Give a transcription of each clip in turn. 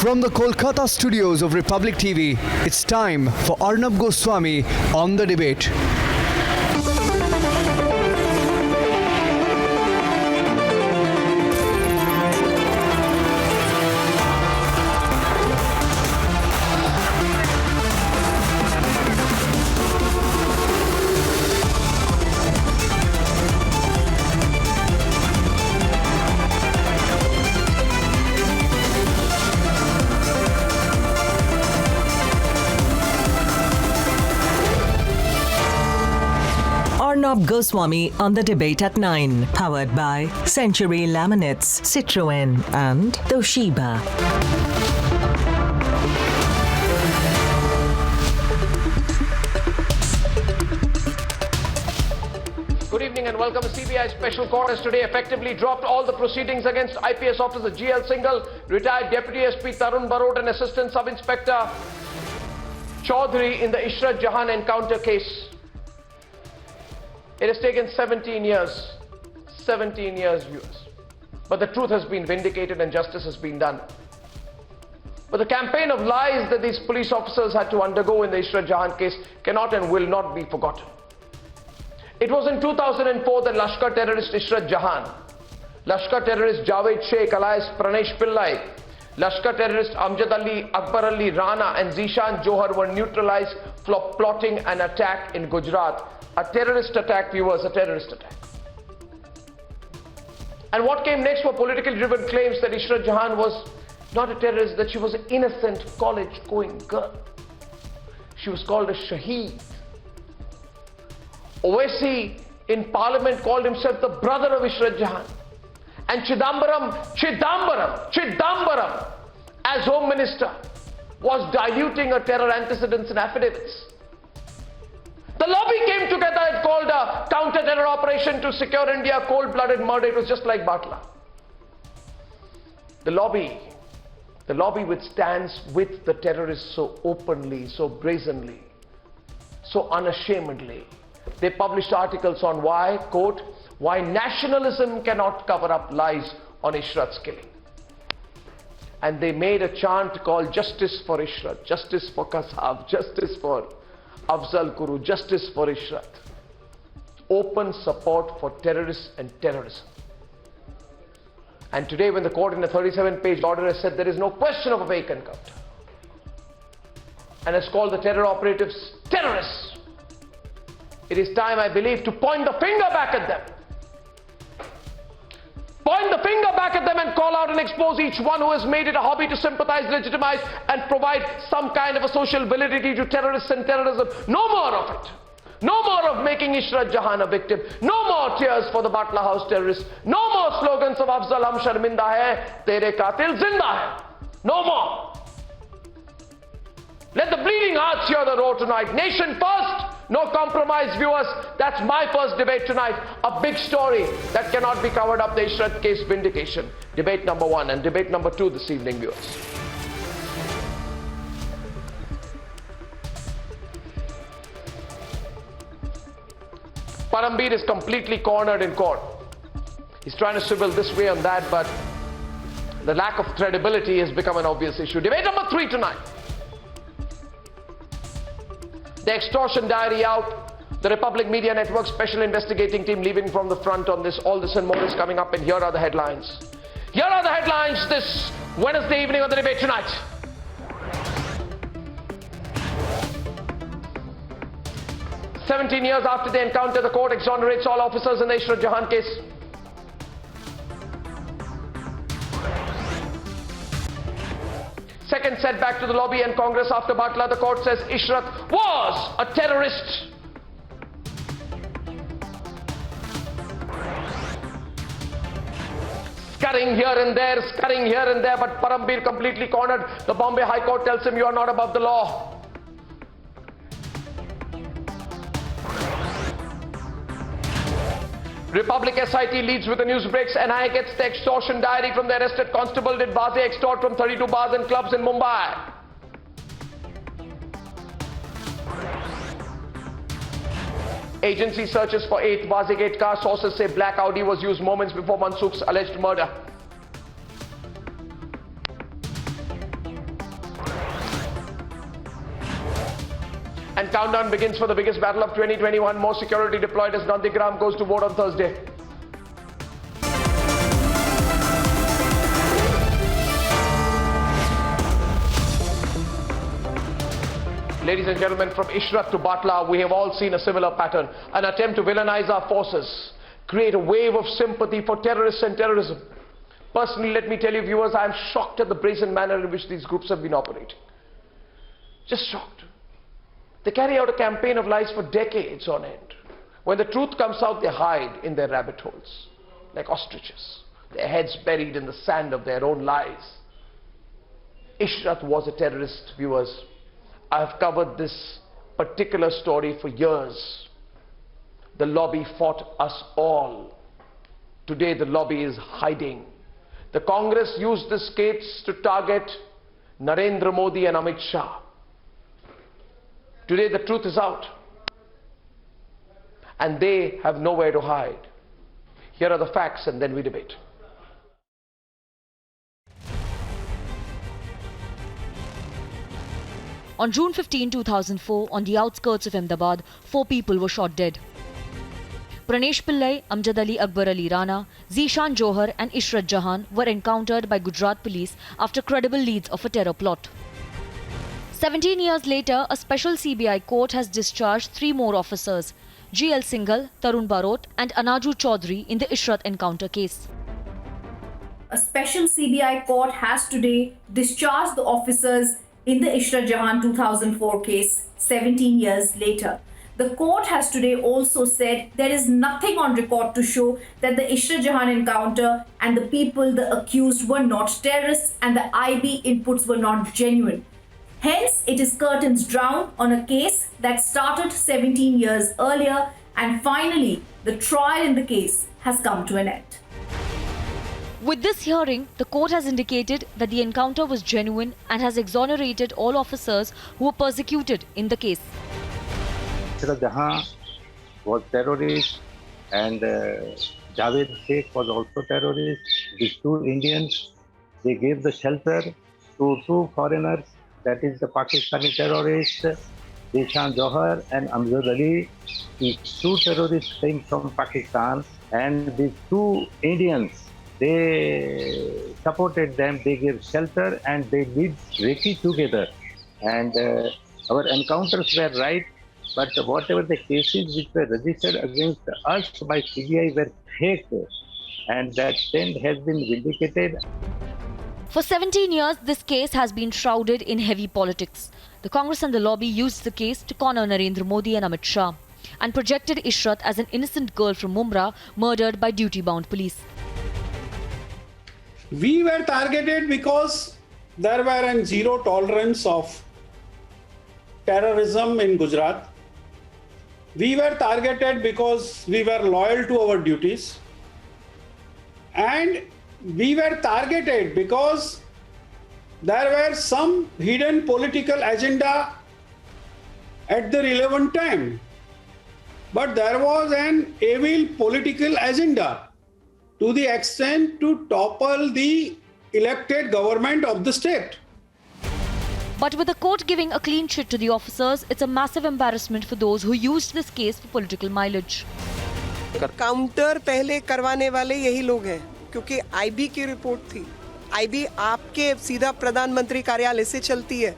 From the Kolkata studios of Republic TV, it's time for Arnab Goswami on the debate. Arnab Goswami on the debate at 9, powered by Century Laminates, Citroën and Toshiba. Good evening and welcome to CBI Special Court has today effectively dropped all the proceedings against IPS officer GL Singhal, retired Deputy SP Tarun Barot and Assistant Sub-Inspector Chaudhary in the Ishrat Jahan encounter case. It has taken 17 years, viewers. But the truth has been vindicated and justice has been done. But the campaign of lies that these police officers had to undergo in the Ishrat Jahan case cannot and will not be forgotten. It was in 2004 that Lashkar terrorist Ishrat Jahan, Lashkar terrorist Javed Sheikh alias Pranesh Pillai, Lashkar terrorist Amjad Ali, Akbar Ali Rana and Zishan Johar were neutralized for plotting an attack in Gujarat. A terrorist attack, viewers, a terrorist attack. And what came next were politically driven claims that Ishrat Jahan was not a terrorist, that she was an innocent college-going girl. She was called a Shaheed. Owaisi in parliament called himself the brother of Ishrat Jahan. And Chidambaram, as Home Minister, was diluting her terror antecedents and affidavits. The lobby came together and called a counter-terror operation to secure India, cold-blooded murder. It was just like Batla. The lobby which stands with the terrorists so openly, so brazenly, so unashamedly. They published articles on why, quote, why nationalism cannot cover up lies on Ishrat's killing. And they made a chant called Justice for Ishrat, Justice for Kasab, Justice for Afzal Kuru, Justice for Ishrat. Open support for terrorists and terrorism. And today when the court in a 37-page order has said there is no question of a fake encounter and has called the terror operatives terrorists, it is time, I believe, to point the finger back at them. Point the finger back at them and call out and expose each one who has made it a hobby to sympathize, legitimize and provide some kind of a social validity to terrorists and terrorism. No more of it. No more of making Ishrat Jahan a victim. No more tears for the Batla House terrorists. No more slogans of Afzal hum sharminda hai, tere qatil zinda hai. No more. Let the bleeding hearts hear the roar tonight. Nation first. No compromise, viewers. That's my first debate tonight. A big story that cannot be covered up. The Ishrat case vindication. Debate number 1 and debate number 2 this evening, viewers. Parambir is completely cornered in court. He's trying to swivel this way and that, but the lack of credibility has become an obvious issue. Debate number 3 tonight. The extortion diary out, the Republic Media Network special investigating team leaving from the front on this. All this and more is coming up, and here are the headlines. Here are the headlines this Wednesday evening on the debate tonight. "17 years after the encounter, the court exonerates all officers in the Ishrat Jahan case." Second setback to the lobby and Congress after Batla. The court says Ishrat was a terrorist. Scurrying here and there, but Parambir completely cornered. The Bombay High Court tells him you are not above the law. Republic SIT leads with the news breaks. NIA gets the extortion diary from the arrested constable. Did Baze extort from 32 bars and clubs in Mumbai? Agency searches for 8th Wazigate car. Sources say black Audi was used moments before Mansukh's alleged murder. countdown begins for the biggest battle of 2021. More security deployed as Nandigram goes to vote on Thursday. Ladies and gentlemen, from Ishrat to Batla, we have all seen a similar pattern. An attempt to villainize our forces, create a wave of sympathy for terrorists and terrorism. Personally, let me tell you, viewers, I am shocked at the brazen manner in which these groups have been operating. Just shocked. They carry out a campaign of lies for decades on end. When the truth comes out, they hide in their rabbit holes, like ostriches, their heads buried in the sand of their own lies. Ishrat was a terrorist, viewers. I have covered this particular story for years. The lobby fought us all. Today the lobby is hiding. The Congress used this case to target Narendra Modi and Amit Shah. Today the truth is out. And they have nowhere to hide. Here are the facts and then we debate. On June 15, 2004, on the outskirts of Ahmedabad, 4 people were shot dead. Pranesh Pillai, Amjad Ali Akbar Ali Rana, Zishan Johar and Ishrat Jahan were encountered by Gujarat police after credible leads of a terror plot. 17 years later, a special CBI court has discharged 3 more officers, GL Singhal, Tarun Barot and Anaju Chaudhary in the Ishrat encounter case. A special CBI court has today discharged the officers in the Ishrat Jahan 2004 case 17 years later. The court has today also said there is nothing on record to show that the Ishrat Jahan encounter and the people, the accused, were not terrorists and the IB inputs were not genuine. Hence, it is curtains down on a case that started 17 years earlier, and finally, the trial in the case has come to an end. With this hearing, the court has indicated that the encounter was genuine and has exonerated all officers who were persecuted in the case. Jahan was terrorist and Javed Sheikh was also terrorist. These 2 Indians, they gave the shelter to 2 foreigners, that is the Pakistani terrorists, Zishan Johar and Amjad Ali. These 2 terrorists came from Pakistan, and these 2 Indians, they supported them, they gave shelter and they did recce together. And our encounters were right, but whatever the cases which were registered against us by CBI were fake, and that trend has been vindicated. For 17 years, this case has been shrouded in heavy politics. The Congress and the lobby used the case to corner Narendra Modi and Amit Shah and projected Ishrat as an innocent girl from Mumbai murdered by duty-bound police. We were targeted because there were a zero tolerance of terrorism in Gujarat. We were targeted because we were loyal to our duties. And we were targeted because there were some hidden political agenda at the relevant time. But there was an evil political agenda to the extent to topple the elected government of the state. But with the court giving a clean chit to the officers, it's a massive embarrassment for those who used this case for political mileage. Counter पहले करवाने वाले यही लोग हैं, क्योंकि IB की report थी. IB आपके सीधा प्रधानमंत्री कार्यालय से चलती है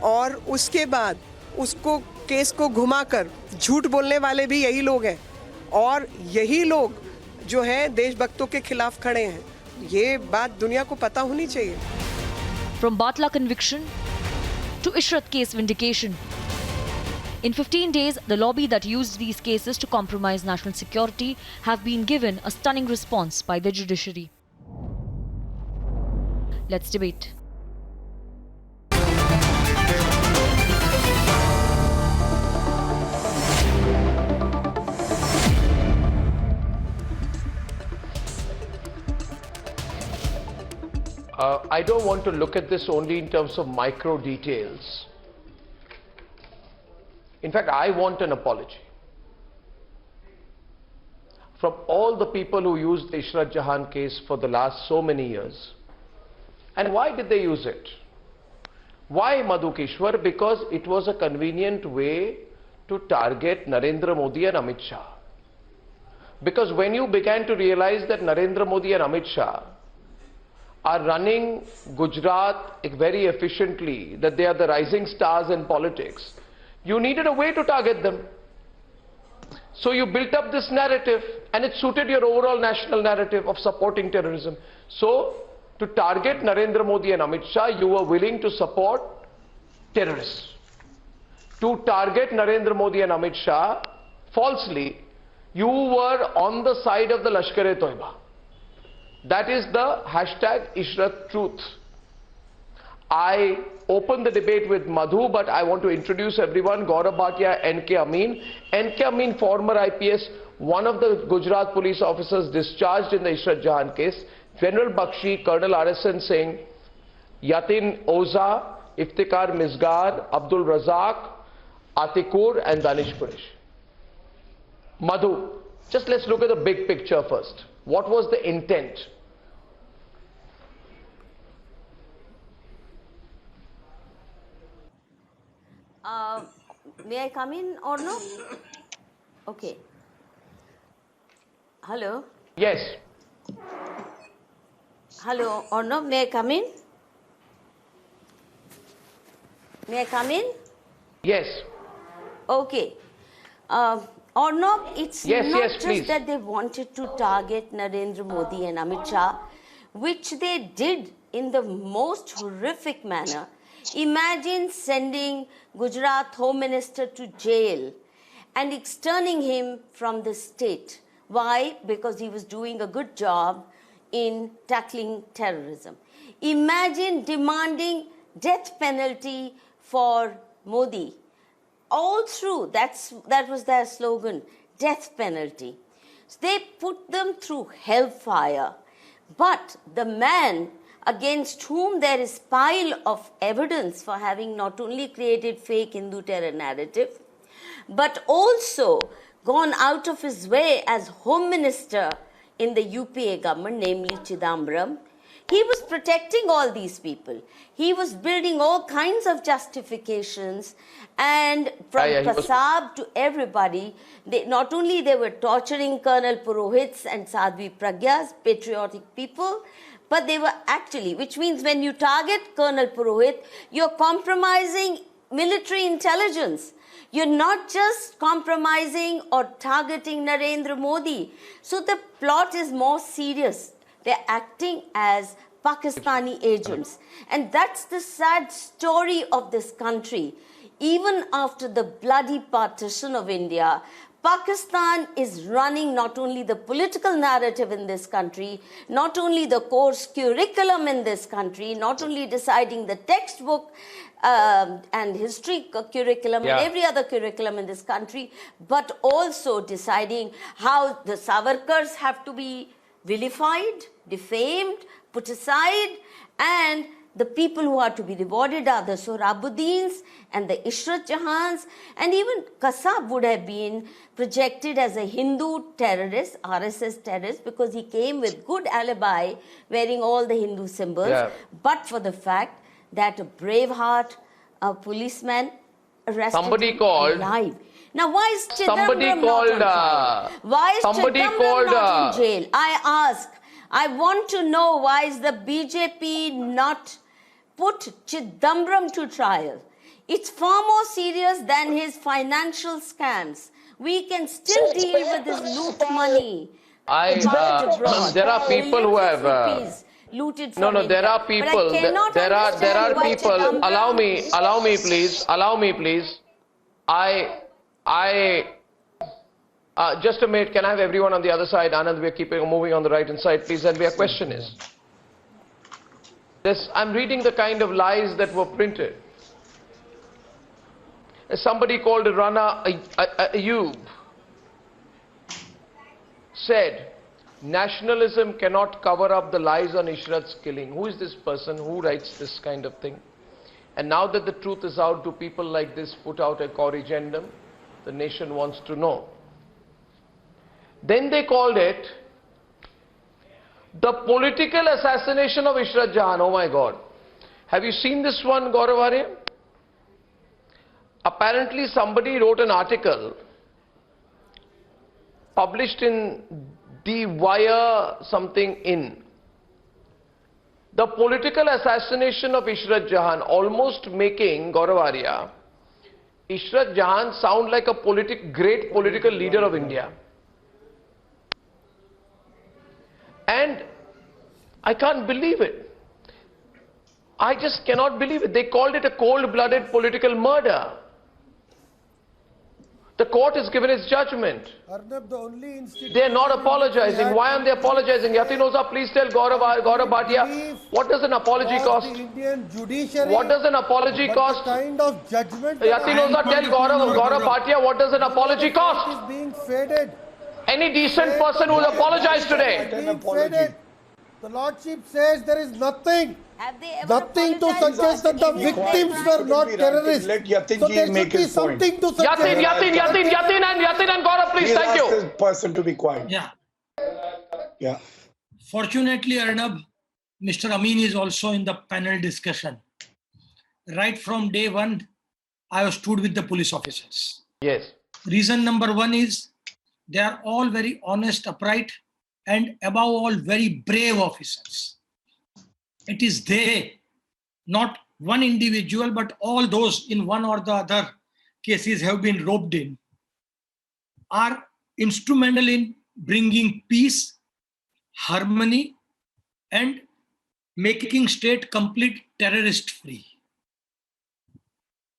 और उसके बाद उसको केस को घुमाकर झूठ बोलने वाले भी यही लोग हैं और यही लोग जो हैं देशभक्तों के खिलाफ खड़े हैं. ये बात दुनिया को पता होनी चाहिए. From Batla conviction to Ishrat case vindication. In 15 days, the lobby that used these cases to compromise national security have been given a stunning response by the judiciary. Let's debate. I don't want to look at this only in terms of micro details. In fact, I want an apology from all the people who used the Ishrat Jahan case for the last so many years. And why did they use it? Why Madhukeshwar? Because it was a convenient way to target Narendra Modi and Amit Shah. Because when you began to realize that Narendra Modi and Amit Shah are running Gujarat very efficiently, that they are the rising stars in politics, you needed a way to target them. So you built up this narrative, and it suited your overall national narrative of supporting terrorism. So to target Narendra Modi and Amit Shah, you were willing to support terrorists. To target Narendra Modi and Amit Shah falsely, you were on the side of the Lashkar-e-Toiba. That is the hashtag Ishrat Truth. I opened the debate with Madhu, but I want to introduce everyone. Gaurav Bhatia, N.K. Amin. N.K. Amin, former IPS, one of the Gujarat police officers discharged in the Ishrat Jahan case. General Bakshi, Colonel RSN Singh, Yatin Oza, Iftikhar Misgar, Abdul Razak, Atikur and Danish Quresh. Madhu, just let's look at the big picture first. What was the intent? May I come in or no? Okay. Hello. Yes. Hello, Arnab, may I come in? May I come in? Yes. Okay. Arnab, it's not just please. that they wanted to target Narendra Modi and Amit Shah, which they did in the most horrific manner. Imagine sending Gujarat Home Minister to jail and externing him from the state. Why? Because he was doing a good job in tackling terrorism. Imagine demanding death penalty for Modi. All through, that was their slogan, death penalty. So they put them through hellfire. But the man against whom there is pile of evidence for having not only created fake Hindu terror narrative, but also gone out of his way as Home Minister in the UPA government, namely Chidambaram, he was protecting all these people. He was building all kinds of justifications, and from Kasab to everybody, not only they were torturing Colonel Purohits and Sadhvi Pragyas, patriotic people, but they were actually, which means when you target Colonel Purohit, you're compromising military intelligence. You're not just compromising or targeting Narendra Modi. So the plot is more serious. They're acting as Pakistani agents. And that's the sad story of this country. Even after the bloody partition of India, Pakistan is running not only the political narrative in this country, not only the course curriculum in this country, not only deciding the textbook and history curriculum and every other curriculum in this country, but also deciding how the Savarkars have to be vilified, defamed, put aside, and the people who are to be rewarded are the Sohrabuddins and the Ishrat Jahans, and even Kasab would have been projected as a Hindu terrorist, RSS terrorist, because he came with good alibi wearing all the Hindu symbols, but for the fact that a Braveheart, a policeman, arrested him alive. Now, why is Chidambaram not on trial? Why is Chidambaram not in jail? I ask. I want to know why is the BJP not put Chidambaram to trial. It's far more serious than his financial scams. We can still deal with his loot money. There are people who have looted from no, there are people. There are people. Allow me, please. Just a minute. Can I have everyone on the other side? Anand, we're moving on the right hand side, please. And our question is this: I'm reading the kind of lies that were printed. Somebody called Rana Ayub said, nationalism cannot cover up the lies on Ishrat's killing. Who is this person? Who writes this kind of thing? And now that the truth is out, do people like this put out a corrigendum? The nation wants to know. Then they called it the political assassination of Ishrat Jahan. Oh my God. Have you seen this one, Gaurav? Apparently somebody wrote an article published in The Wire something in. The political assassination of Ishrat Jahan, almost making, Gaurav, Ishrat Jahan sound like a great political leader of India. And I can't believe it. I just cannot believe it. They called it a cold-blooded political murder. The court has given its judgment. Arnab, the only institution they are not apologizing. Why aren't they apologizing? Yatinoza, please tell Gaurav Bhatia, what does an apology cost? The Indian judiciary, what does an apology cost? The kind of judgment Yatinoza, tell Gaurav Bhatia, what does an apology cost? Is being faded. Any decent person who will apologize today. The Lordship says there is nothing. Have they ever Nothing to suggest that the victims were not terrorists. Let Yatin so ji there make should be his point. something to suggest. Yatin and Gaurav, please, thank you. This person to be quiet. Yeah. Fortunately, Arnab, Mr. Amin is also in the panel discussion. Right from day one, I have stood with the police officers. Yes. Reason number one is they are all very honest, upright, and above all, very brave officers. It is they, not one individual, but all those in one or the other cases have been roped in, are instrumental in bringing peace, harmony, and making state complete terrorist free.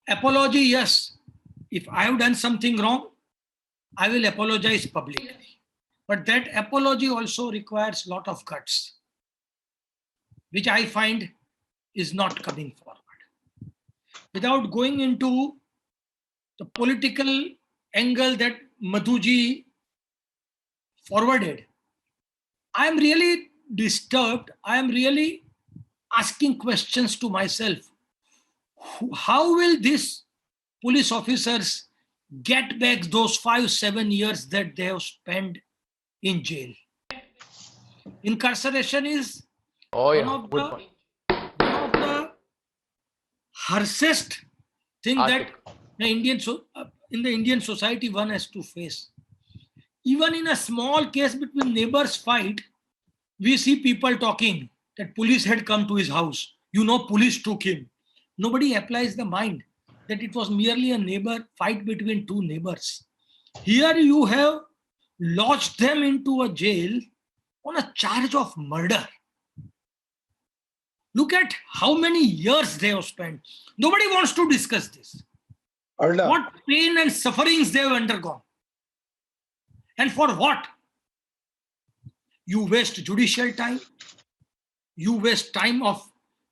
Apology, yes. If I have done something wrong, I will apologize publicly. But that apology also requires a lot of guts, which I find is not coming forward. Without going into the political angle that Madhuji forwarded, I am really disturbed. I am really asking questions to myself. How will these police officers get back those 5-7 years that they have spent in jail? Incarceration is one of the harshest thing that in the Indian society one has to face. Even in a small case between neighbors fight, we see people talking that police had come to his house. Police took him. Nobody applies the mind that it was merely a fight between two neighbors. Here you have lodged them into a jail on a charge of murder. Look at how many years they have spent. Nobody wants to discuss this. Arnab. What pain and sufferings they have undergone. And for what? You waste judicial time. You waste time of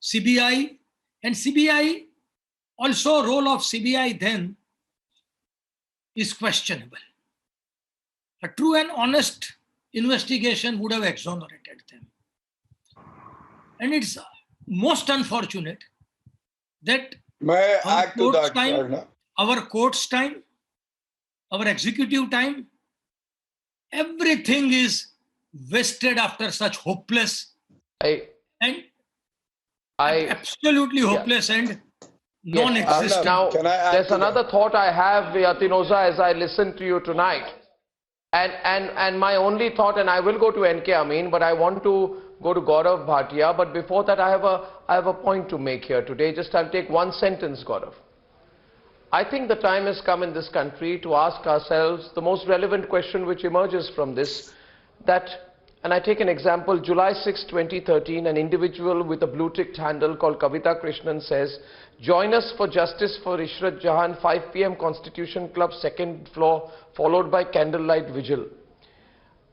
CBI. And CBI, also role of CBI then is questionable. A true and honest investigation would have exonerated them. And it's most unfortunate that our court's time, our executive time, everything is wasted after such hopeless absolutely hopeless and non-existent. Now, there's another thought I have, Yatinoza, as I listen to you tonight. And my only thought, and I will go to NK Amin, but I want to go to Gaurav Bhatia. But before that, I have a point to make here today. Just I'll take one sentence, Gaurav. I think the time has come in this country to ask ourselves the most relevant question which emerges from this, and I take an example, July 6, 2013, an individual with a blue-ticked handle called Kavita Krishnan says, "Join us for justice for Ishrat Jahan, 5 p.m. Constitution Club, 2nd floor, followed by candlelight vigil."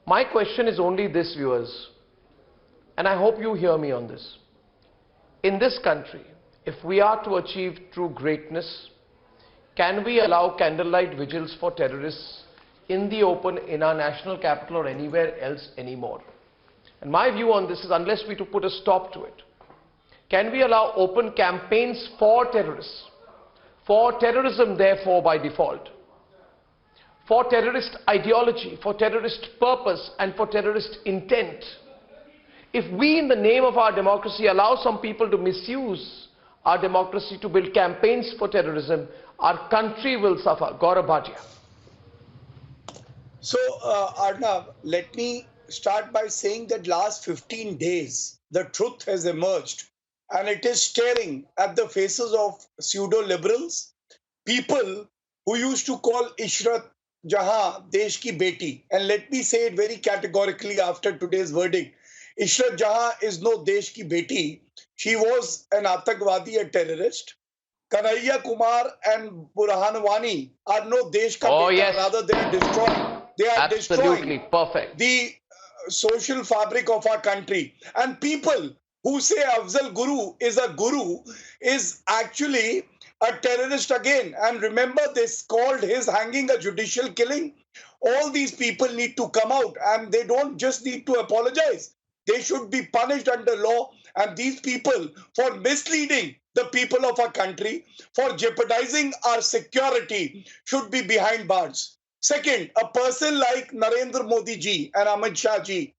My question is only this, viewers, and I hope you hear me on this. In this country, if we are to achieve true greatness, can we allow candlelight vigils for terrorists in the open in our national capital or anywhere else anymore? And my view on this is, unless we to put a stop to it, can we allow open campaigns for terrorists, for terrorism therefore by default, for terrorist ideology, for terrorist purpose and for terrorist intent? If we in the name of our democracy allow some people to misuse our democracy to build campaigns for terrorism, our country will suffer. Gaurav Bhatia. So, Arnab, let me start by saying that last 15 days, the truth has emerged and it is staring at the faces of pseudo-liberals, people who used to call Ishrat Jahan Desh ki beti. And let me say it very categorically after today's verdict. Ishrat Jahan is no Desh ki beti. She was an Atagwadi, a terrorist. Kanhaiya Kumar and Burhanwani are no Desh ka beta, yes. rather they are destroying. They are Absolutely destroying perfect. the social fabric of our country. And people who say Afzal Guru is actually a terrorist again. And remember, this called his hanging a judicial killing. All these people need to come out, and they don't just need to apologize. They should be punished under law. And these people, for misleading the people of our country, for jeopardizing our security, should be behind bars. Second, a person like Narendra Modi ji and Amit Shah ji,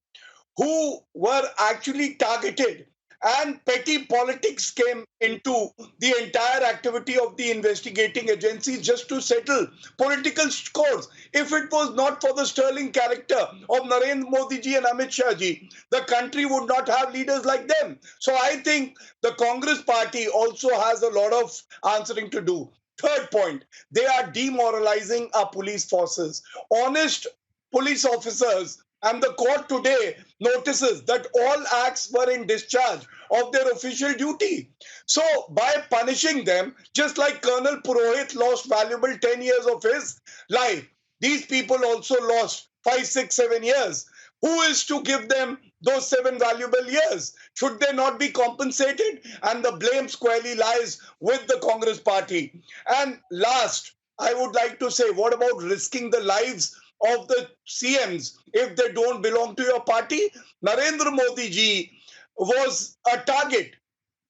who were actually targeted, and petty politics came into the entire activity of the investigating agencies just to settle political scores. If it was not for the sterling character of Narendra Modi ji and Amit Shah ji, the country would not have leaders like them. So I think the Congress party also has a lot of answering to do. Third point, they are demoralizing our police forces. Honest police officers, and the court today notices that all acts were in discharge of their official duty. So by punishing them, just like Colonel Purohit lost valuable 10 years of his life, these people also lost 5, 6, 7 years. Who is to give them those 7 valuable years? Should they not be compensated? And the blame squarely lies with the Congress party. And last, I would like to say, what about risking the lives of the CMs if they don't belong to your party? Narendra Modi ji was a target.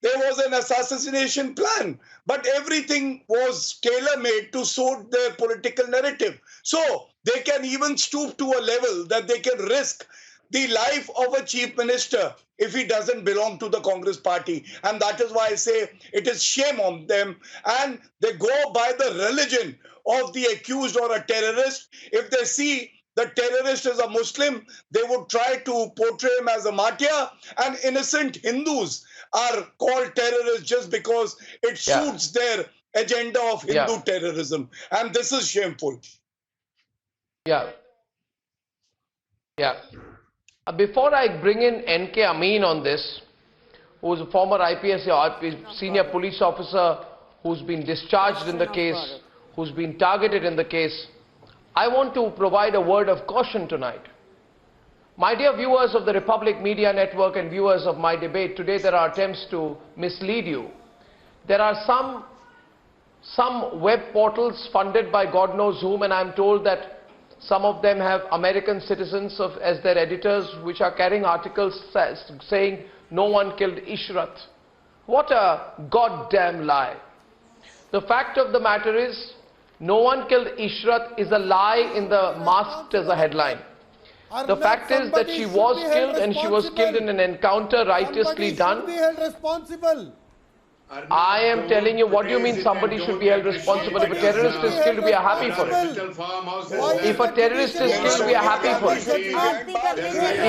There was an assassination plan, but everything was tailor-made to suit their political narrative. So they can even stoop to a level that they can risk the life of a chief minister if he doesn't belong to the Congress party. And that is why I say it is shame on them. And they go by the religion of the accused or a terrorist. If they see the terrorist is a Muslim, they would try to portray him as a martyr, and innocent Hindus are called terrorists just because it suits their agenda of Hindu terrorism. And this is shameful. Before I bring in N.K. Amin on this, who is a former IPS senior police officer who's been discharged in the case, who's been targeted in the case, I want to provide a word of caution tonight. My dear viewers of the Republic Media Network and viewers of my debate, today there are attempts to mislead you. There are some web portals funded by God knows whom, and I'm told that some of them have American citizens as their editors, which are carrying articles saying no one killed Ishrat. What a goddamn lie. The fact of the matter is, no one killed Ishrat is a lie in the masked as a headline. The fact is that she was killed, and she was killed in an encounter righteously done. I am telling you, what do you mean somebody should be held responsible? If a terrorist is killed, we are happy for it. If a terrorist is killed, we are happy for it.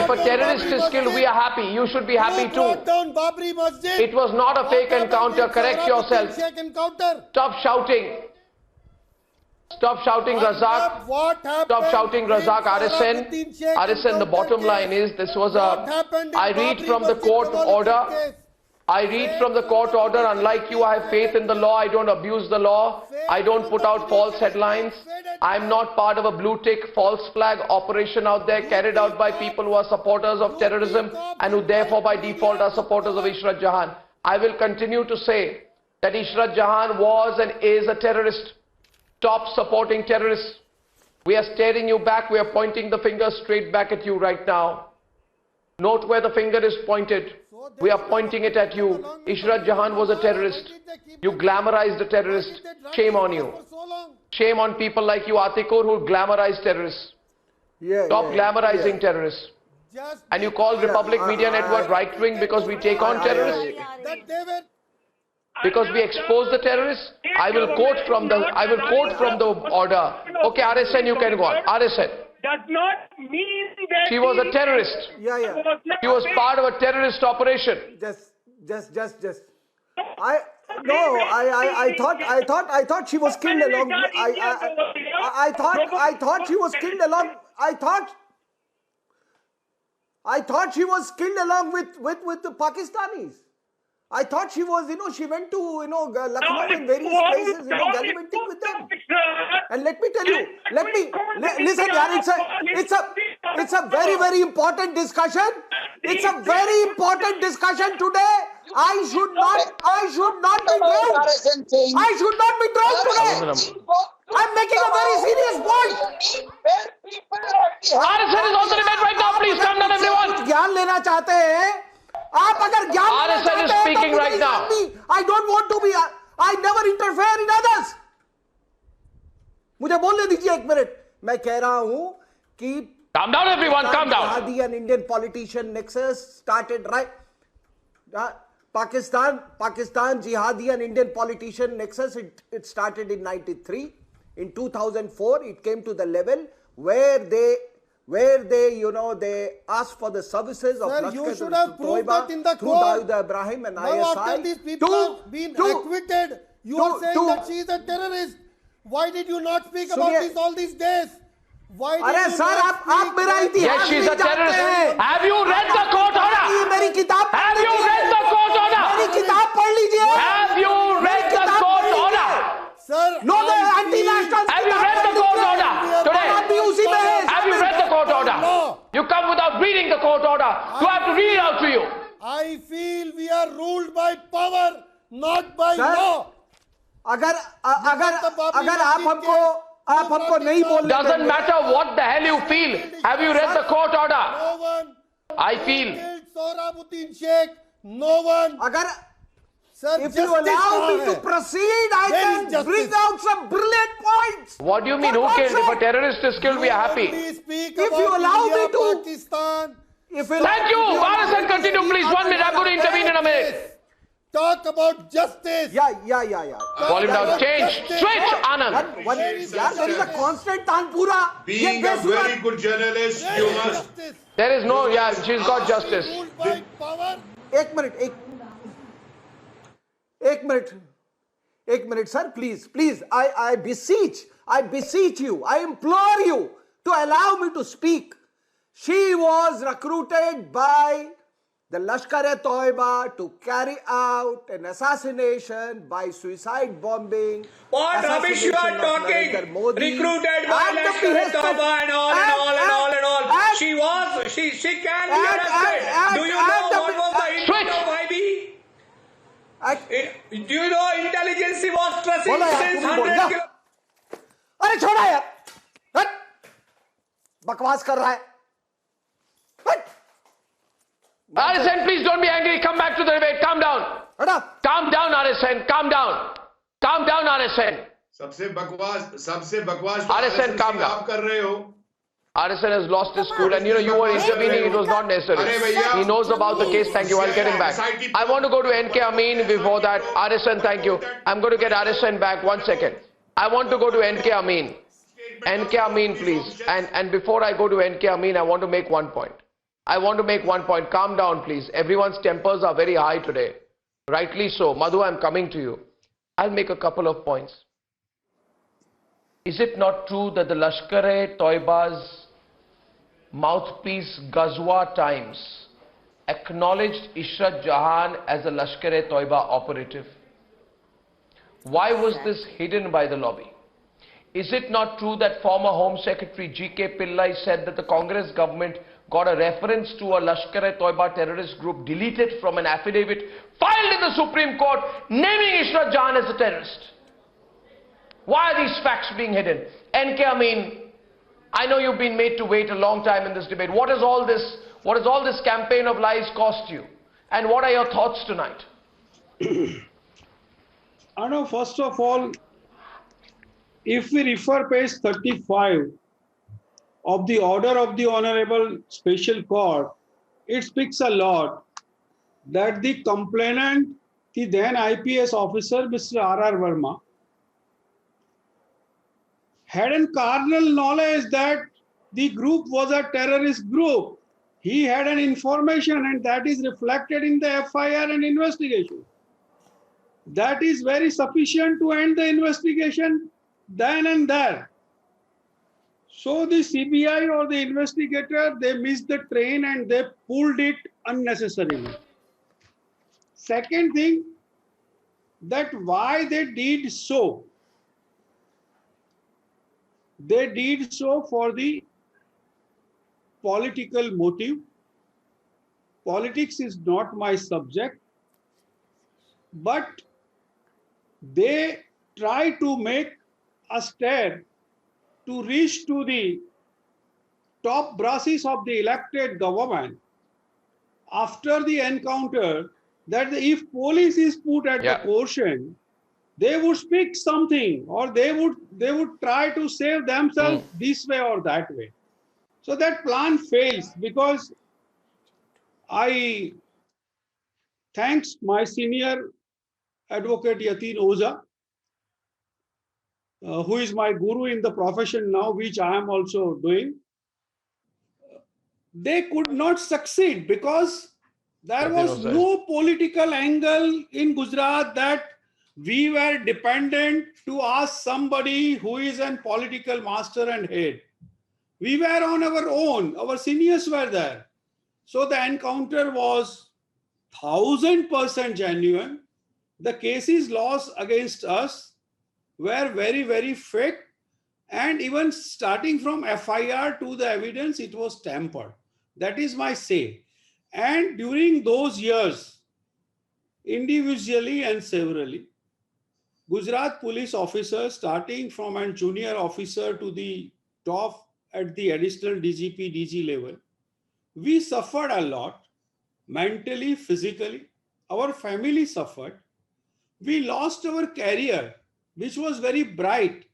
If a terrorist is killed, we are happy. You should be happy too. It was not a fake encounter. Correct yourself. Stop shouting. Stop shouting, Razak. Stop shouting, Razak. RSN, the bottom line is, this was I read from the court order. I read from the court order. Unlike you, I have faith in the law. I don't abuse the law. I don't put out false headlines. I'm not part of a blue tick false flag operation out there carried out by people who are supporters of terrorism and who therefore by default are supporters of Ishrat Jahan. I will continue to say that Ishrat Jahan was and is a terrorist. Stop supporting terrorists. We are staring you back. We are pointing the finger straight back at you right now. Note where the finger is pointed. We are pointing it at you. Ishrat Jahan was a terrorist. You glamorized a terrorist. Shame on you. Shame on people like you, Atikur, who glamorize terrorists. Stop glamorizing terrorists. And you call Republic Media Network right-wing because we take on terrorists? because we expose the terrorists. I will quote from the order. Okay, RSN, you can go on. RSN. Does not mean that She was a terrorist. Yeah. She was part of a terrorist operation. Just. I thought she was killed along. I thought she was killed along. I thought she was killed along with the Pakistanis. I thought she was, she went to, Lucknow and various places, gallivanting with them. And let me tell you, listen, yaar, it's a very, very important discussion. It's a very important discussion today. I should not be drowned. I should not be drowned today. I'm making a very serious point. RSN is on the debate right now. Please come down, everyone. ज्ञान लेना चाहते हैं आप अगर ज्ञान लेना RSN is चाहते हैं speaking तो right now. I don't want to be. I never interfere in others. मुझे बोलने दीजिए एक मिनट. मैं कह रहा हूं कि calm down, everyone. Calm down. Jihadi and Indian politician nexus started right. Pakistan Jihadi and Indian politician nexus. It started in '93. In 2004, it came to the level where they asked for the services of Sir, you should have proved that in the through court. Dawood Ibrahim and Now ISI. after these people have been acquitted, you are saying that she is a terrorist. Why did you not speak about this all these days? Why did you sir, not आप मेरा इतिहास Yes, she's a नहीं जानते terrorist. हैं. Have you read the court order? मेरी किताब Have you read the court order? मेरी किताब पढ़ लीजिए. Have you read the court order? Sir, No, the anti-national. Have you read the court order today? आप भी उसी में हैं. Have you read the court order? You come without reading the court order. Do I have to read it out to you? I feel we are ruled by power, not by Sir, law. अगर आप हमको नहीं बोलने Doesn't matter what the hell you feel. Have you read the court order? No one I feel. killed Sohrabuddin Sheikh. No one. अगर Sir, if you allow me to proceed, I can bring out some brilliant points. What do you mean? Who killed? If a terrorist is killed, we are happy. Speak If you allow me to, Pakistan. Thank you. RSN, continue, please. 1 minute. I'm going to intervene in a minute. Talk about justice. Yeah. Volume down. Change. Switch, Anand. Yeah, there is a constant tanpura. Being a very good journalist, you must. There is no, she's got justice. एक minute, sir, please. I beseech you, I implore you to allow me to speak. She was recruited by the Lashkar-e-Toiba to carry out an assassination by suicide bombing. What rubbish you are talking? Recruited by Lashkar-e-Toiba and all. She can be arrested. Do you know what was the intent of IB? Do you know intelligence was stressing since 100 kilometers? अरे छोड़ा यार, बकवास कर रहा है. RSN, please don't be angry. Come back to the debate. Calm down. Calm down, RSN. Calm down, RSN. सबसे बकवास RSN, calm down. आप कर रहे हो. RSN has lost his cool, and you were intervening. It was not necessary. He knows about the case. Thank you. I'll get him back. I want to go to NK Amin before that. RSN, thank you. I'm going to get RSN back. 1 second. I want to go to NK Amin. NK Amin, please. And before I go to NK Amin, I want to make one point. Calm down, please. Everyone's tempers are very high today. Rightly so. Madhu, I'm coming to you. I'll make a couple of points. Is it not true that the Lashkar-e-Toiba's mouthpiece Ghazwa Times acknowledged Ishrat Jahan as a Lashkar-e-Toiba operative? Why was this hidden by the lobby? Is it not true that former Home Secretary G.K. Pillai said that the Congress government got a reference to a Lashkar-e-Toiba terrorist group deleted from an affidavit filed in the Supreme Court naming Ishrat Jahan as a terrorist? Why are these facts being hidden? NK Amin, I know you've been made to wait a long time in this debate. What has all this campaign of lies cost you? And what are your thoughts tonight? Arnab, first of all, if we refer page 35 of the order of the Honorable Special Court, it speaks a lot that the complainant the then IPS officer, Mr. R.R. Verma, had a carnal knowledge that the group was a terrorist group. He had an information, and that is reflected in the FIR and investigation. That is very sufficient to end the investigation then and there. So the CBI or the investigator, they missed the train and they pulled it unnecessarily. Second thing, that why they did so. They did so for the political motive. Politics is not my subject, but they try to make a step to reach to the top brasses of the elected government after the encounter, that if police is put at the quotient, they would speak something, or they would try to save themselves this way or that way. So that plan fails, because I thanks my senior advocate Yatin Oza, who is my guru in the profession now, which I am also doing. They could not succeed because there was no political angle in Gujarat that we were dependent to ask somebody who is a political master and head. We were on our own. Our seniors were there. So the encounter was 1000% genuine. The cases lost against us were very, very fake. And even starting from FIR to the evidence, it was tampered. That is my say. And during those years, individually and severally, Gujarat police officers, starting from a junior officer to the top at the additional DGP, DG level, we suffered a lot, mentally, physically. Our family suffered. We lost our career, which was very bright.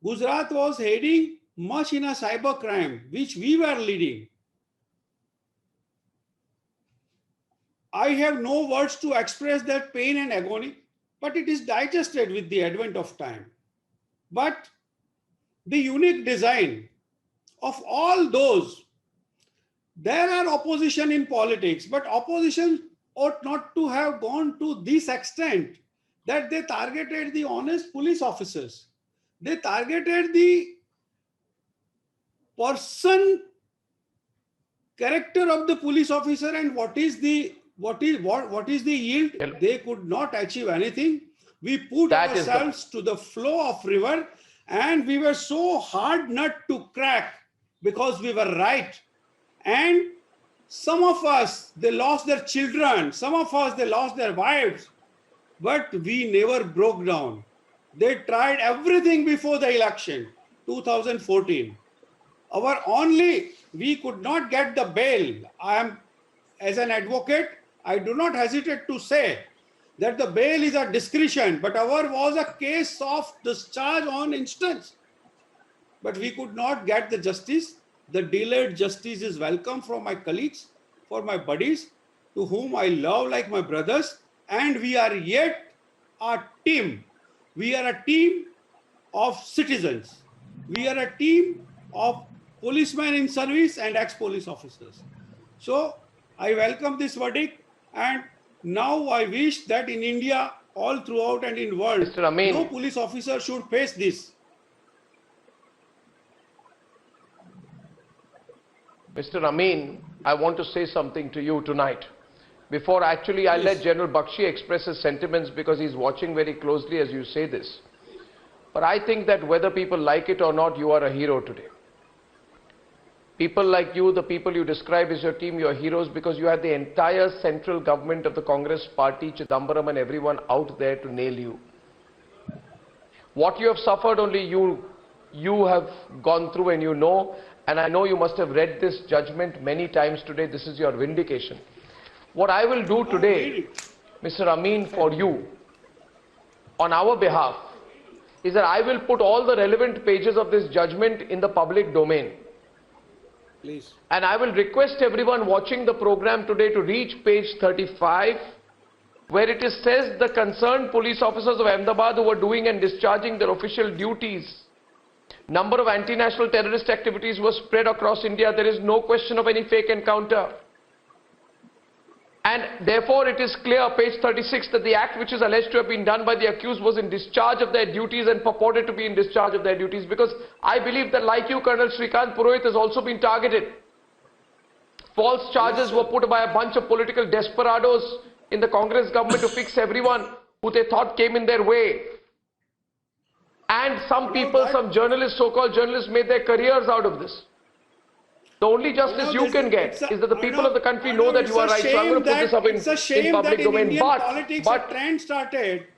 Gujarat was heading much in a cyber crime, which we were leading. I have no words to express that pain and agony, but it is digested with the advent of time. But the unique design of all those, there are opposition in politics, but opposition ought not to have gone to this extent that they targeted the honest police officers. They targeted the person character of the police officer, and what is the yield? They could not achieve anything. We put ourselves to the flow of river, and we were so hard nut to crack because we were right. And some of us, they lost their children. Some of us, they lost their wives. But we never broke down. They tried everything before the election, 2014. We could not get the bail. As an advocate, I do not hesitate to say that the bail is a discretion, but our was a case of discharge on instance. But we could not get the justice. The delayed justice is welcome from my colleagues, for my buddies, to whom I love like my brothers, and we are yet a team. We are a team of citizens. We are a team of policemen in service and ex-police officers. So I welcome this verdict, and now I wish that in India, all throughout and in world, no police officer should face this. Mr. Amin, I want to say something to you tonight. Before actually I'll let General Bakshi express his sentiments, because he's watching very closely as you say this. But I think that whether people like it or not, you are a hero today. People like you, the people you describe as your team, you are heroes because you had the entire central government of the Congress party, Chidambaram and everyone out there to nail you. What you have suffered, only you have gone through and you know, and I know you must have read this judgment many times today. This is your vindication. What I will do today, Mr. Amin, for you, on our behalf, is that I will put all the relevant pages of this judgment in the public domain. Please. And I will request everyone watching the program today to reach page 35 where it is says the concerned police officers of Ahmedabad who were doing and discharging their official duties. Number of anti-national terrorist activities were spread across India. There is no question of any fake encounter. And therefore it is clear, page 36, that the act which is alleged to have been done by the accused was in discharge of their duties and purported to be in discharge of their duties, because I believe that, like you, Colonel Srikant Purohit has also been targeted. False charges were put by a bunch of political desperados in the Congress government to fix everyone who they thought came in their way. And some people, some journalists, so-called journalists, made their careers out of this. The only justice you can get is that the people of the country know that you are right. So I'm going to put this up in public domain. Indian politics a trend started.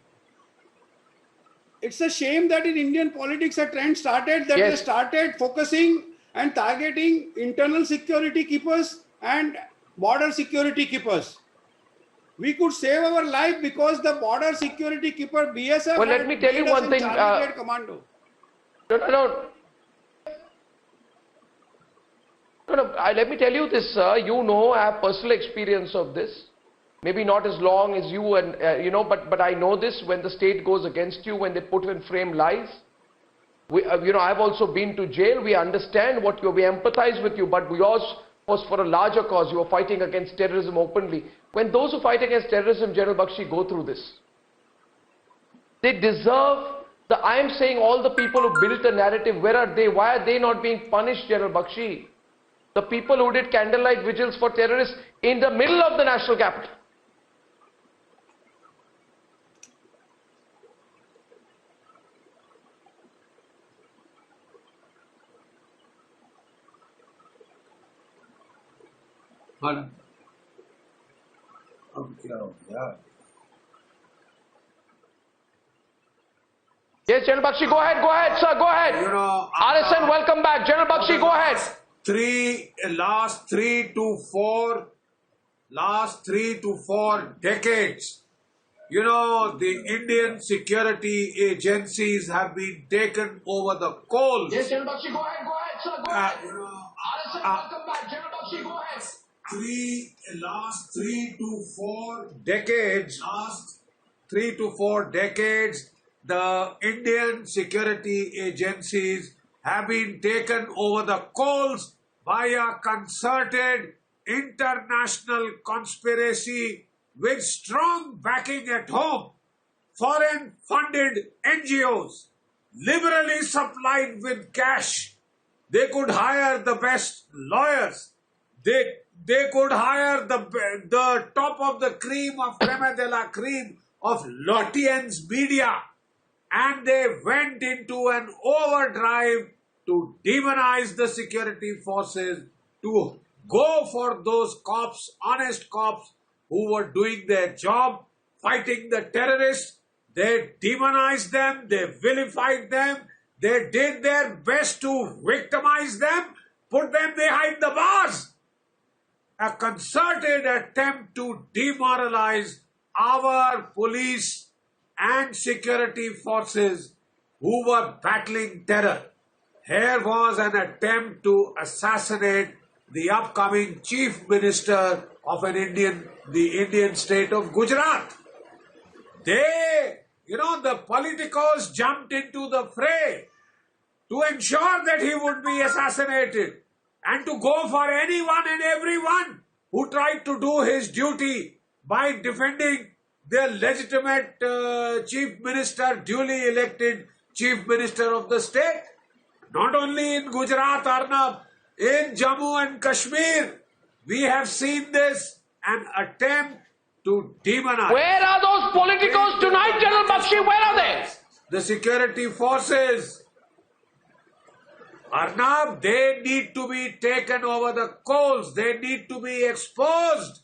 It's a shame that in Indian politics a trend started that they started focusing and targeting internal security keepers and border security keepers. We could save our life because the border security keeper BSF. Well, let me tell you one thing. Commando. Let me tell you this, sir. You know, I have personal experience of this. Maybe not as long as you, and but I know this. When the state goes against you, when they put in frame lies, I've also been to jail. We understand what we empathize with you, but yours was for a larger cause. You were fighting against terrorism openly. When those who fight against terrorism, General Bakshi, go through this, they deserve I am saying all the people who built a narrative, where are they? Why are they not being punished, General Bakshi? The people who did candlelight vigils for terrorists in the middle of the national capital. Yes, General Bakshi, go ahead, sir, go ahead. RSN, welcome back. General Bakshi, go ahead. Last three to four decades, the Indian security agencies have been taken over the coals. Yes, General Bakshi, go ahead, sir, go ahead. RSN, welcome back. General Bakshi, go ahead. Last three to four decades, the Indian security agencies have been taken over the coals by a concerted international conspiracy with strong backing at home. Foreign-funded NGOs, liberally supplied with cash. They could hire the best lawyers. They could hire the top of the cream of creme de la creme of Lottien's media. And they went into an overdrive to demonize the security forces, to go for those cops, honest cops, who were doing their job, fighting the terrorists. They demonized them, they vilified them, they did their best to victimize them, put them behind the bars. A concerted attempt to demoralize our police and security forces who were battling terror. Here was an attempt to assassinate the upcoming chief minister of the Indian state of Gujarat. The politicos jumped into the fray to ensure that he would be assassinated and to go for anyone and everyone who tried to do his duty by defending their legitimate chief minister, duly elected chief minister of the state. Not only in Gujarat, Arnab, in Jammu and Kashmir, we have seen this, an attempt to demonize. Where are those politicos tonight, General Bakshi? Where are they? The security forces. Arnab, they need to be taken over the coals. They need to be exposed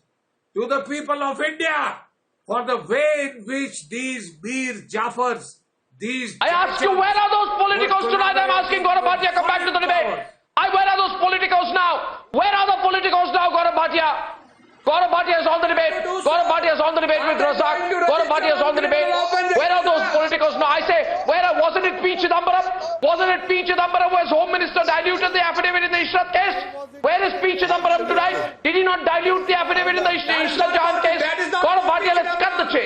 to the people of India for the way in which these Mir Jafars, I ask you, where are those politicos tonight? I'm asking Gaurav Bhatia, come back to the debate. Where are those politicos now? Where are the politicos now, Gaurav Bhatia? Gaurav Bhatia is on the debate. Gaurav Bhatia is on the debate with Razak. Gaurav Bhatia is on the debate. Where are those politicos now? I say, wasn't it P. Chidambaram? Wasn't it P. Chidambaram who as Home Minister diluted the affidavit in the Ishrat case? Where is P. Chidambaram tonight? Did he not dilute the affidavit in the Ishrat Jahan case? Gaurav Bhatia, let's cut the chase.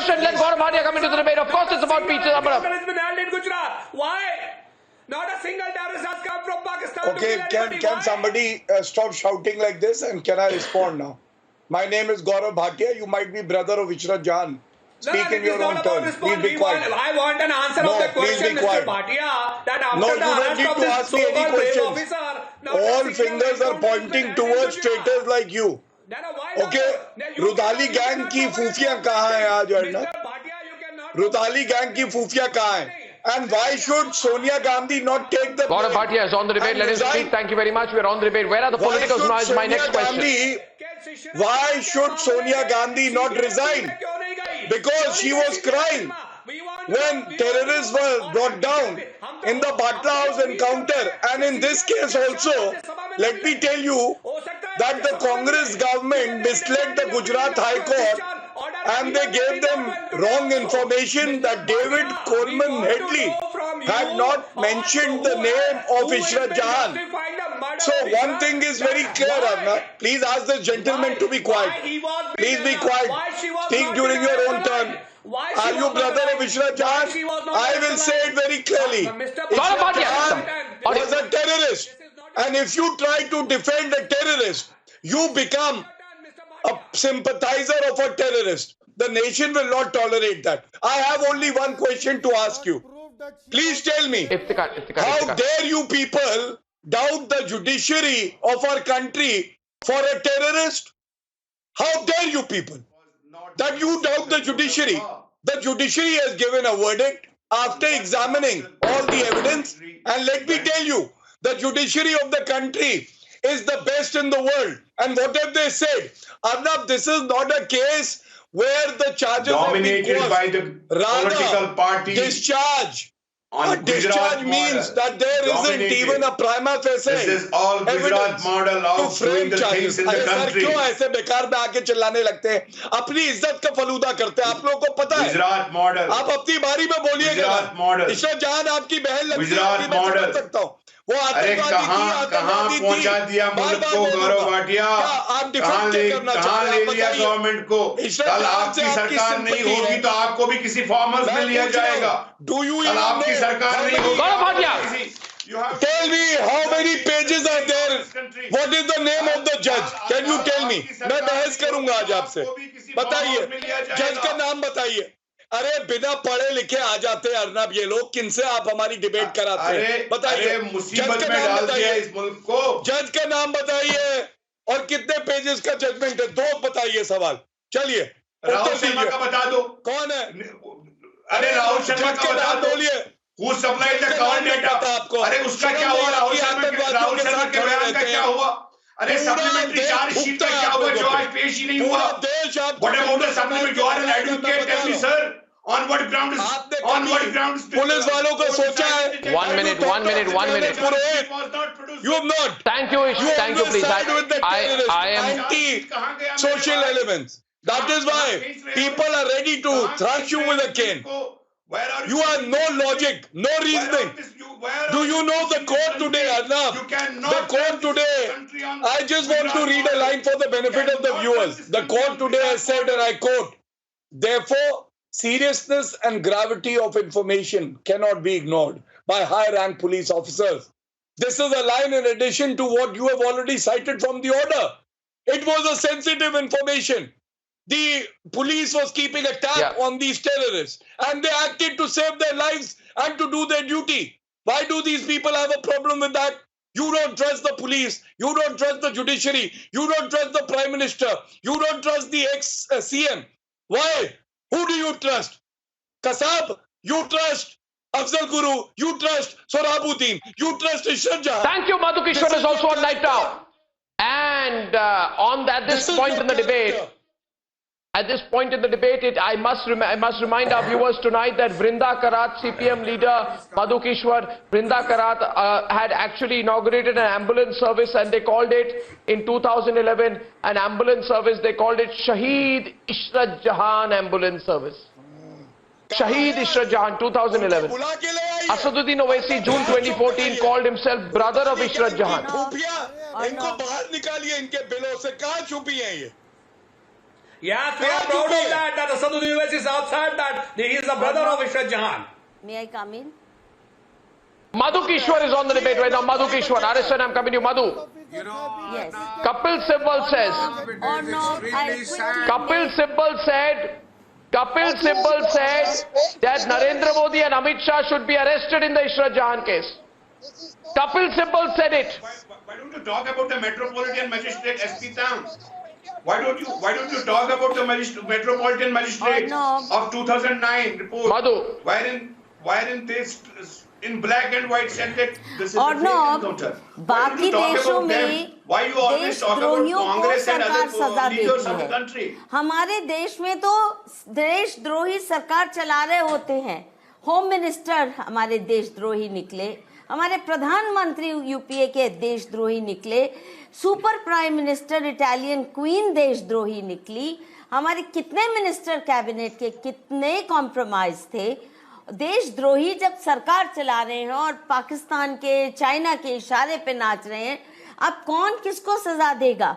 question. Let Gaurav Bhatia come into the debate. Of course, it's about P. Chidambaram. Has been held in Gujarat. Why? Not a single terrorist has come from Pakistan. Okay, to kill anybody. can Why? somebody stop shouting like this, and can I respond now? My name is Gaurav Bhatia. You might be brother of Ishrat Jahan. Speak in your own turn. Please be quiet. I want an answer of the question, Mr. Bhatia. That after No, the you don't arrest need of to this ask me any so-called brave questions. officer, not a All single fingers are encounter pointing has been held in towards Gujarat. traitors like you. Okay, rudali gang की फूफियां कहाँ हैं आज Arnab? Rudali gang की फूफियां कहाँ हैं? And why should Sonia Gandhi not take the Gaurav blame Bhatia is on the debate. and Let him resign? speak. Thank you very much. We are on the debate. Where are the Why politicals should now is my Sonia next question. Gandhi, why should Sonia Gandhi not resign? Because she was crying when terrorists were brought down in the Batla House encounter. And in this case also, let me tell you that the Congress government misled the Gujarat High Court and they gave them wrong information that David Coleman Headley had not mentioned the name of Ishrat Jahan. So one thing is very clear, Arnab. Please ask the gentleman to be quiet. Please be quiet. Speak during your own turn. Are you brother of Ishrat Jahan? I will say it very clearly. Ishrat Jahan was a terrorist. And if you try to defend a terrorist, you become a sympathizer of a terrorist. The nation will not tolerate that. I have only one question to ask you. Please tell me, how dare you people doubt the judiciary of our country for a terrorist? How dare you people that you doubt the judiciary? The judiciary has given a verdict after examining all the evidence. And let me tell you, the judiciary of the country is the best in the world. And what have they said? Arnab, this is not a case where the charges dominated have by been the political party. Discharge. On Discharge means that there isn't even a prima facie. This is all Gujarat model of doing the things in the country. क्यों ऐसे बेकार में आके चिल्लाने लगते हैं? अपनी इज्जत का फलूदा करते हैं. आप लोगों को पता है? गुजरात मॉडल. आप अपनी बारी में बोलिएगा. गुजरात मॉडल. इशरत जहान आपकी बहन लगती है. गुजरात मॉडल. सकता हूँ. वो अरे कहाँ पहुंचा दिया मुल्क को गौरव भाटिया? कहाँ ले लिया गवर्नमेंट को? कल आपकी सरकार नहीं होगी तो आपको भी किसी फॉर्मर्स में लिया जाएगा. कल आपकी सरकार नहीं होगी. Gaurav Bhatia, tell me how many pages are there? What is the name of the judge? Can you tell me? मैं बहस करूंगा आज आपसे. बताइए, जज का नाम बताइए. अरे बिना पढ़े लिखे आ जाते हैं अर्नब ये लोग. किनसे आप हमारी डिबेट कराते हैं? बताइए. मुसीबत में डाल दिया इस मुल्क को. जज का नाम बताइए और कितने पेजेस का जजमेंट है. दो बताइए सवाल. चलिए राहुल शर्मा का बता दो. कौन है? अरे राहुल शर्मा का बता दो. बोलिए. Who supplied the call data? अरे उसका क्या हुआ? राहुल शर्मा के बयान का क्या हुआ? अरे सप्लीमेंट्री चार्जशीट का क्या हुआ जो आज पेश ही नहीं हुआ? What about the supplement? You are an advocate, tell me, sir. On what grounds? On what grounds? Police वालों को सोचा है. 1 minute. You have not. Thank you, thank you, please. I am anti-social elements. That is why people are ready to thrash you with a cane. You have no logic, no reasoning. Do you know the court today, Arnab? The court today, I just want to read a line for the benefit of the viewers. The court today has said, and I quote, therefore, seriousness and gravity of information cannot be ignored by high-rank police officers. This is a line in addition to what you have already cited from the order. It was a sensitive information. The police was keeping a tab on these terrorists and they acted to save their lives and to do their duty. Why do these people have a problem with that? You don't trust the police. You don't trust the judiciary. You don't trust the Prime Minister. You don't trust the ex-CM. Why? Who do you trust? Kasab? You trust Afzal Guru? You trust Sorabuddin? You trust Ishrat Jahan? Thank you. Madhu Kishore is also on night now. And at this point in the debate, I must remind our viewers tonight that Vrinda Karat, CPM leader Madhu Kishore, Vrinda Karat had actually inaugurated an ambulance service and they called it in 2011 an ambulance service. They called it Shaheed Ishrat Jahan Ambulance Service. Shaheed Ishrat Jahan, 2011. Asaduddin Owaisi, June 2014, called himself brother of Ishrat Jahan. Yes, we are proud of that. That Asaduddin Owaisi is outside that. He is the brother of Ishrat Jahan. May I come in? Madhu Kishwar is on the debate right now. Madhu Kishwar, RSN, I'm coming to you. Madhu. Yes. Kapil Sibal says. Or not, Kapil Sibal said that Narendra Modi and Amit Shah should be arrested in the Ishrat Jahan case. Kapil Sibal said it. Why don't you talk about the Metropolitan Magistrate SP Tam? Why don't you talk about the Metropolitan Magistrate of 2009 report? Madhu. Wherein this in black and white said that this is a fake encounter. बाकी देशों में Why you always talk about Congress and other leaders of the country? हमारे देश में तो देशद्रोही सरकार चला रहे होते हैं. होम मिनिस्टर हमारे देशद्रोही निकले, हमारे प्रधानमंत्री यूपीए के देशद्रोही निकले, super prime minister Italian queen देशद्रोही निकली, हमारे कितने मिनिस्टर कैबिनेट के कितने कॉम्प्रोमाइज थे. देशद्रोही जब सरकार चला रहे हैं और पाकिस्तान के चाइना के इशारे पे नाच रहे हैं, अब कौन किसको सजा देगा.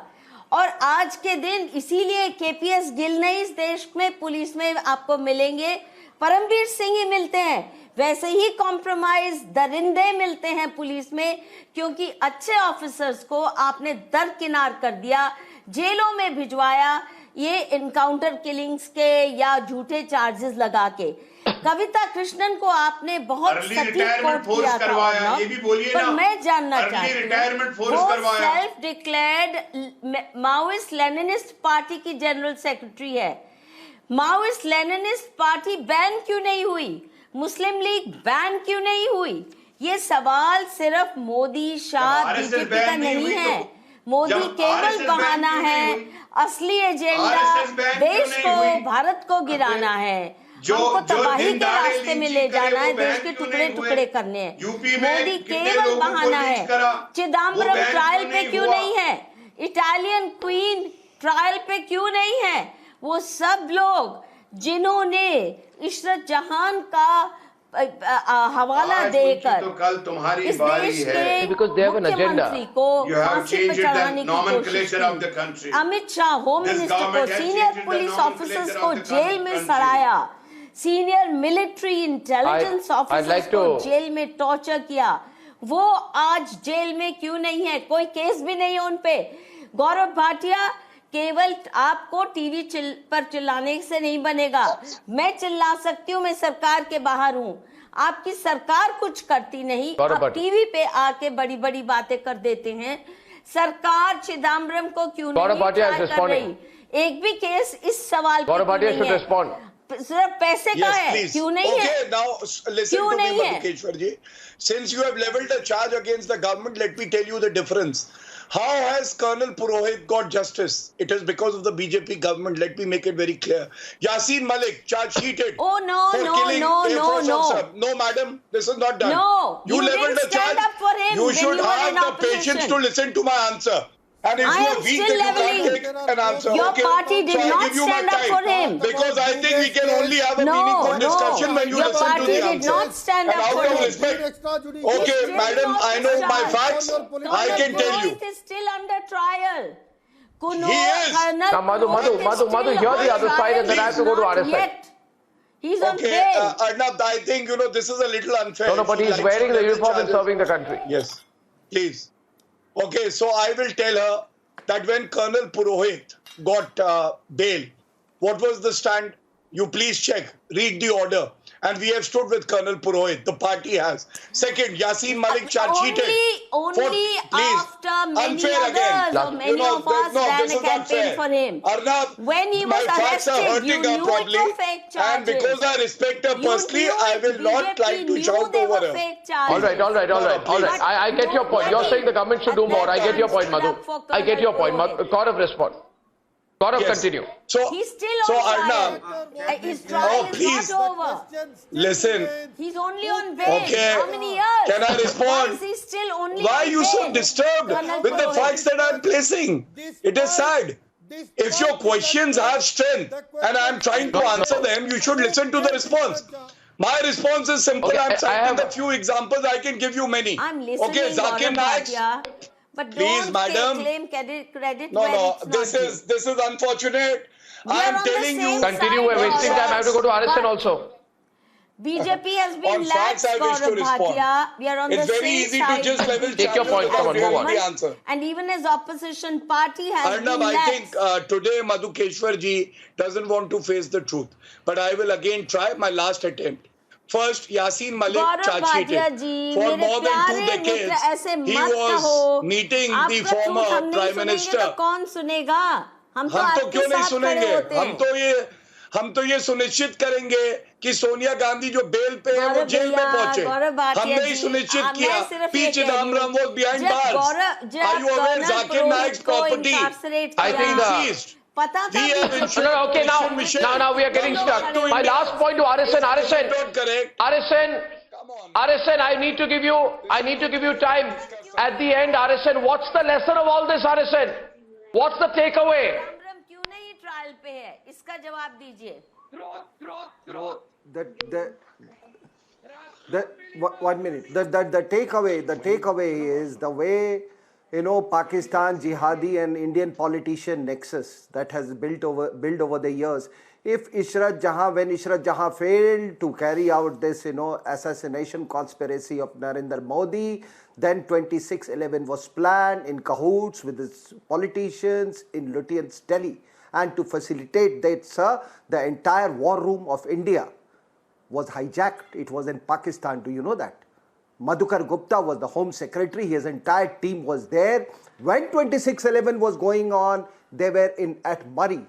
और आज के दिन इसीलिए केपीएस गिल नहीं इस देश में पुलिस में आपको मिलेंगे, परमवीर सिंह ही मिलते हैं. वैसे ही कॉम्प्रोमाइज दरिंदे मिलते हैं पुलिस में, क्योंकि अच्छे ऑफिसर्स को आपने दरकिनार कर दिया, जेलों में भिजवाया, ये इनकाउंटर किलिंग्स के या झूठे चार्जेस लगा के. कविता कृष्णन को आपने बहुत सटीक कोट किया था, ये भी बोलिए पर ना. मैं जानना चाहती हूँ, वो self declared Maoist Leninist party की जनरल सेक्रेटरी है. माओइस्ट लेनिनिस्ट पार्टी बैन क्यों नहीं हुई? मुस्लिम लीग बैन क्यों नहीं हुई? ये सवाल सिर्फ मोदी शाह बीजेपी का नहीं है. मोदी केवल बहाना है, असली एजेंडा देश को भारत को गिराना है, हमको तबाही के रास्ते में ले जाना है, देश के टुकड़े टुकड़े करने हैं. मोदी केवल बहाना है. चिदम्बरम ट्रायल पे क्यों नहीं है? इटालियन क्वीन ट्रायल पे क्यों नहीं है? वो सब लोग जिन्होंने इशरत जहान का हवाला देकर तो कल तुम्हारी इस बारी देश है. के मुख्यमंत्री को फांसी पर चढ़ाने की कोशिश की. अमित शाह होम मिनिस्टर को, सीनियर पुलिस ऑफिसर्स को जेल में सड़ाया, सीनियर मिलिट्री इंटेलिजेंस ऑफिसर्स को जेल में टॉर्चर किया. वो आज जेल में क्यों नहीं है? कोई केस भी नहीं है उन पे. गौरव भाटिया, केवल आपको टीवी पर चिल्लाने से नहीं बनेगा. मैं चिल्ला सकती हूँ, मैं सरकार के बाहर हूँ, आपकी सरकार कुछ करती नहीं. आप टीवी पे आके बड़ी बड़ी बातें कर देते हैं. सरकार चिदम्बरम को क्यों नहीं ट्राई कर रही? एक भी केस इस सवाल पे नहीं है. सिर्फ पैसे का है, क्यों नहीं है? Okay, now listen क्यों to नहीं me, है? Madhukeshwar ji. Since you have leveled a charge against the government, let me tell you the difference. How has Colonel Purohit got justice? It is because of the BJP government. Let me make it very clear. Yasin Malik charge sheeted. Oh no, for no, killing no, Air no, Force no. officer. No, madam, this is not done. No, you leveled didn't a stand charge. up for him You when should you were have in the opposition. patience to listen to my answer. And if I you am are weak, still then you can't leveling. take an answer. Your okay? party did so I not give you my stand up time. for him. Because I think we can only have a meaningful discussion when you Your listen to party the did answer. not stand and up out for of him. respect. Okay, madam, I know my facts. I can tell you. Purohit is still under trial. He is. Now, Madhu, hear the other side and then I have to go to RSI. He's on Okay, bail. Arnab, I think, this is a little unfair. No, but She he's likes wearing to the let uniform and charges- serving the country. Yes, please. Okay, so I will tell her that when Colonel Purohit got bail, what was the stand? You please check, read the order. And we have stood with Colonel Purohit. The party has. Second, Yasin Malik charge sheeted. Only after many others or many of us ran a campaign for him. Arnab, when he my was facts are arrested, you hurting her knew probably. it were fake charges. And because I respect her You personally, knew I it. will not like BJP to knew shout they over were her. fake charges. All right. I get your point. You're saying the government should do more. I get your point, Madhu. I get your point. Gaurav, respond. Gaurav, continue. So, He's still so on trial. Arnab, His trial is please. not over. Listen. He's only on bail. Okay. How many years? Can I respond? Why is he still only Why on are you so bail? disturbed Colonel with the Purohit. facts that I'm placing? It is sad. If your questions have strength and I'm trying to answer them, you should listen to the response. My response is simple. Okay, I'm I citing have- a few examples. I can give you many. I'm listening, Okay, Zakir Gaurav Naik. Bhatia. But Please, don't madam. claim credit No, where no, it's not this is unfortunate. We I are am on the telling same you. Continue, we're side, wasting time. I have to go to RSN but also. BJP has been On facts, lax, I wish to Gaurav respond. Bhatia. We are on It's the very same easy to side. just with level Take your BJP point, come as on, move on. government, Answer. and even as opposition party has Arnab, been I lax. think today Madhukeshwar ji doesn't want to face the truth. But I will again try my last attempt. First, Yasin Malik Gaurav Bhatia charge ji sheeted. For मेरे more than 2 प्यारे मित्र decades, ऐसे he मत was कहो meeting the आपका truth former हम नहीं Prime सुनेंगे Minister. तो कौन सुनेगा हम तो हम तो आपके क्यों नहीं साथ खड़े सुनेंगे होते हैं हम तो ये सुनिश्चित करेंगे कि सोनिया गांधी जो बेल पे है वो गौरव जेल में भैया, पहुंचे गौरव भाटिया हमने ही जी, सुनिश्चित मैं किया सिर्फ पी ये कह रही चिदम्बरम हूँ, was behind जब bars. जब Are you aware colonel Zakir Naik's Purohit को property incarcerate I किया, think seized? पता था We have BJP ensured No, okay, now we are getting stuck. My last point to RSN. not correct. RSN, I need to give you time. At the end, RSN, what's the lesson of all this, RSN? What's the takeaway? Chidambaram क्यों नहीं trial पे है इसका जवाब दीजिए One minute. The takeaway is the way, Pakistan jihadi and Indian politician nexus that has built over the years. If when Ishrat Jahan failed to carry out this, assassination conspiracy of Narendra Modi, then 26/11 was planned in cahoots with its politicians in Lutyens, Delhi, and to facilitate that, sir, the entire war room of India was hijacked. It was in Pakistan. Do you know that? Madhukar Gupta was the Home Secretary. His entire team was there. When 26/11 was going on, they were at Murray.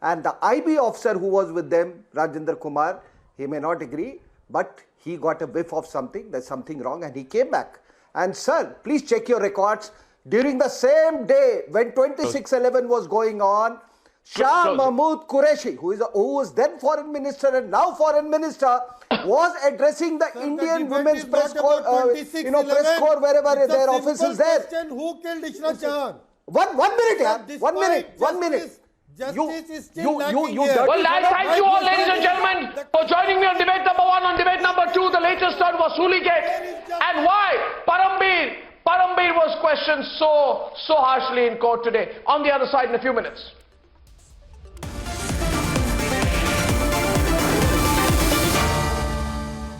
And the IB officer who was with them, Rajendra Kumar, he may not agree, but he got a whiff of something. There's something wrong, and he came back. And sir, please check your records. During the same day when 26/11 was going on, Shah Mahmood Qureshi, who was then foreign minister and now foreign minister, was addressing the Indian Women's Press Corps, press corps wherever their office is there. Who killed Ishrat Jahan? One minute, yeah. 1 minute. 1 minute. Justice is still lacking here. Well, I thank you all, ladies and gentlemen, for joining me on debate number 1. On debate number 2, the latest turn was Wasuli gate. And why Parambir was questioned so harshly in court today. On the other side in a few minutes.